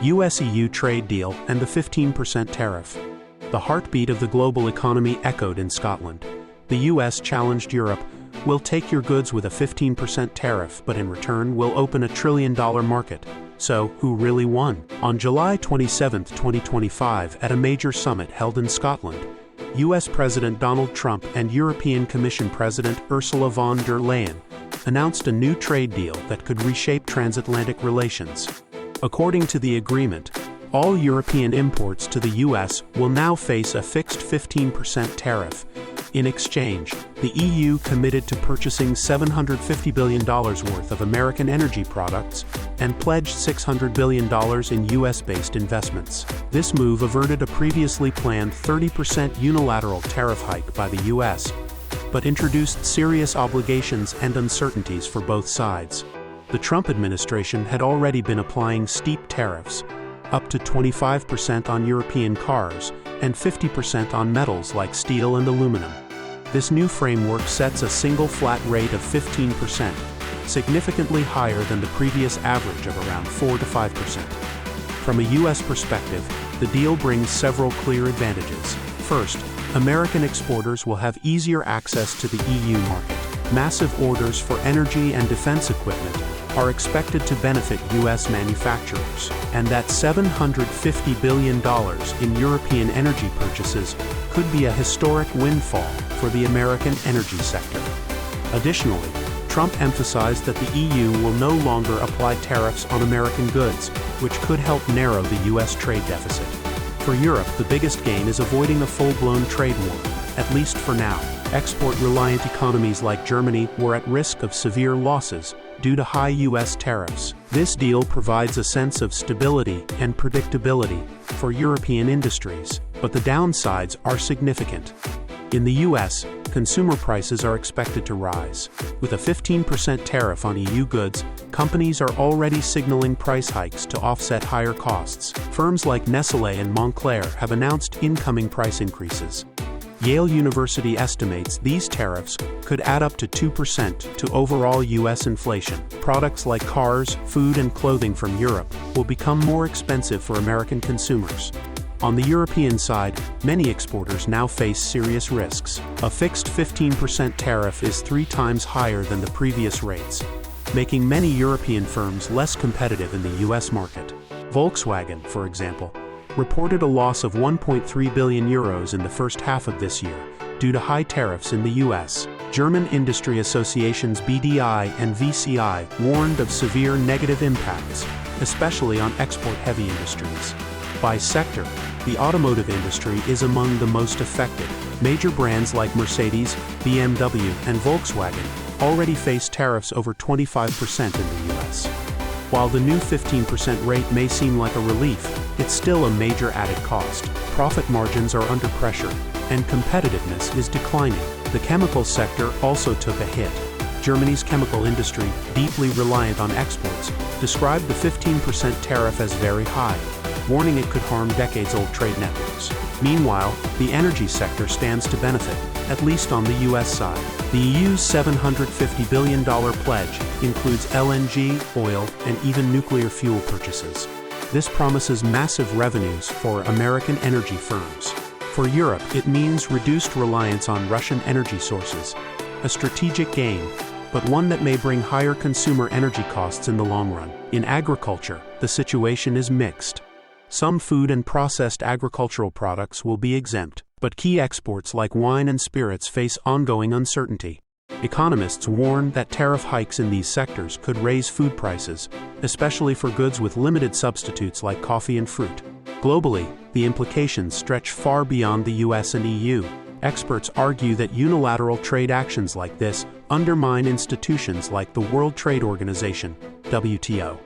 US-EU trade deal and the 15% tariff. The heartbeat of the global economy echoed in Scotland. The US challenged Europe, "We'll take your goods with a 15% tariff, but in return we'll open a $1 trillion market." So, who really won? On July 27, 2025, at a major summit held in Scotland, US President Donald Trump and European Commission President Ursula von der Leyen announced a new trade deal that could reshape transatlantic relations. According to the agreement, all European imports to the US will now face a fixed 15% tariff. In exchange, the EU committed to purchasing $750 billion worth of American energy products and pledged $600 billion in US-based investments. This move averted a previously planned 30% unilateral tariff hike by the US, but introduced serious obligations and uncertainties for both sides. The Trump administration had already been applying steep tariffs, up to 25% on European cars and 50% on metals like steel and aluminum. This new framework sets a single flat rate of 15%, significantly higher than the previous average of around 4 to 5%. From a US perspective, the deal brings several clear advantages. First, American exporters will have easier access to the EU market. Massive orders for energy and defense equipment are expected to benefit US manufacturers, and that $750 billion in European energy purchases could be a historic windfall for the American energy sector. Additionally, Trump emphasized that the EU will no longer apply tariffs on American goods, which could help narrow the US trade deficit. For Europe, the biggest gain is avoiding a full-blown trade war, at least for now. Export-reliant economies like Germany were at risk of severe losses due to high US tariffs. This deal provides a sense of stability and predictability for European industries, but the downsides are significant. In the US, consumer prices are expected to rise. With a 15% tariff on EU goods, companies are already signaling price hikes to offset higher costs. Firms like Nestlé and Moncler have announced incoming price increases. Yale University estimates these tariffs could add up to 2% to overall US inflation. Products like cars, food, and clothing from Europe will become more expensive for American consumers. On the European side, many exporters now face serious risks. A fixed 15% tariff is 3 times higher than the previous rates, making many European firms less competitive in the US market. Volkswagen, for example, reported a loss of €1.3 billion in the first half of this year due to high tariffs in the US. German industry associations BDI and VCI warned of severe negative impacts, especially on export-heavy industries. By sector, the automotive industry is among the most affected. Major brands like Mercedes, BMW, and Volkswagen already face tariffs over 25% in the US. While the new 15% rate may seem like a relief, it's still a major added cost. Profit margins are under pressure, and competitiveness is declining. The chemical sector also took a hit. Germany's chemical industry, deeply reliant on exports, described the 15% tariff as very high, warning it could harm decades-old trade networks. Meanwhile, the energy sector stands to benefit, at least on the US side. The EU's $750 billion pledge includes LNG, oil, and even nuclear fuel purchases. This promises massive revenues for American energy firms. For Europe, it means reduced reliance on Russian energy sources, a strategic gain, but one that may bring higher consumer energy costs in the long run. In agriculture, the situation is mixed. Some food and processed agricultural products will be exempt, but key exports like wine and spirits face ongoing uncertainty. Economists warn that tariff hikes in these sectors could raise food prices, especially for goods with limited substitutes like coffee and fruit. Globally, the implications stretch far beyond the US and EU. Experts argue that unilateral trade actions like this undermine institutions like the World Trade Organization, WTO.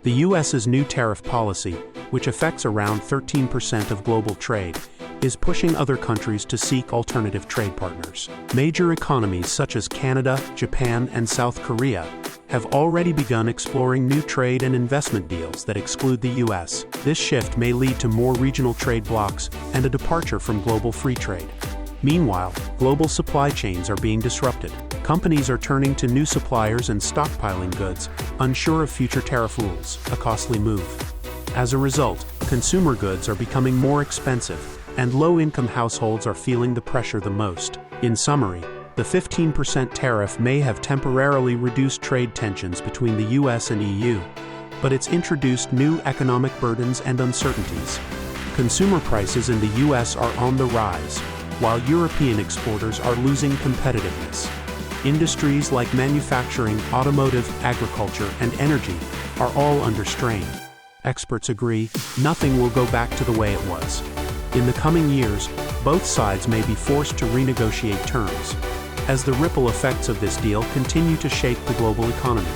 The US's new tariff policy, which affects around 13% of global trade, is pushing other countries to seek alternative trade partners. Major economies such as Canada, Japan, and South Korea have already begun exploring new trade and investment deals that exclude the US. This shift may lead to more regional trade blocs and a departure from global free trade. Meanwhile, global supply chains are being disrupted. Companies are turning to new suppliers and stockpiling goods, unsure of future tariff rules, a costly move. As a result, consumer goods are becoming more expensive, and low-income households are feeling the pressure the most. In summary, the 15% tariff may have temporarily reduced trade tensions between the US and EU, but it's introduced new economic burdens and uncertainties. Consumer prices in the US are on the rise, while European exporters are losing competitiveness. Industries like manufacturing, automotive, agriculture, and energy are all under strain. Experts agree nothing will go back to the way it was. In the coming years, both sides may be forced to renegotiate terms, as the ripple effects of this deal continue to shake the global economy.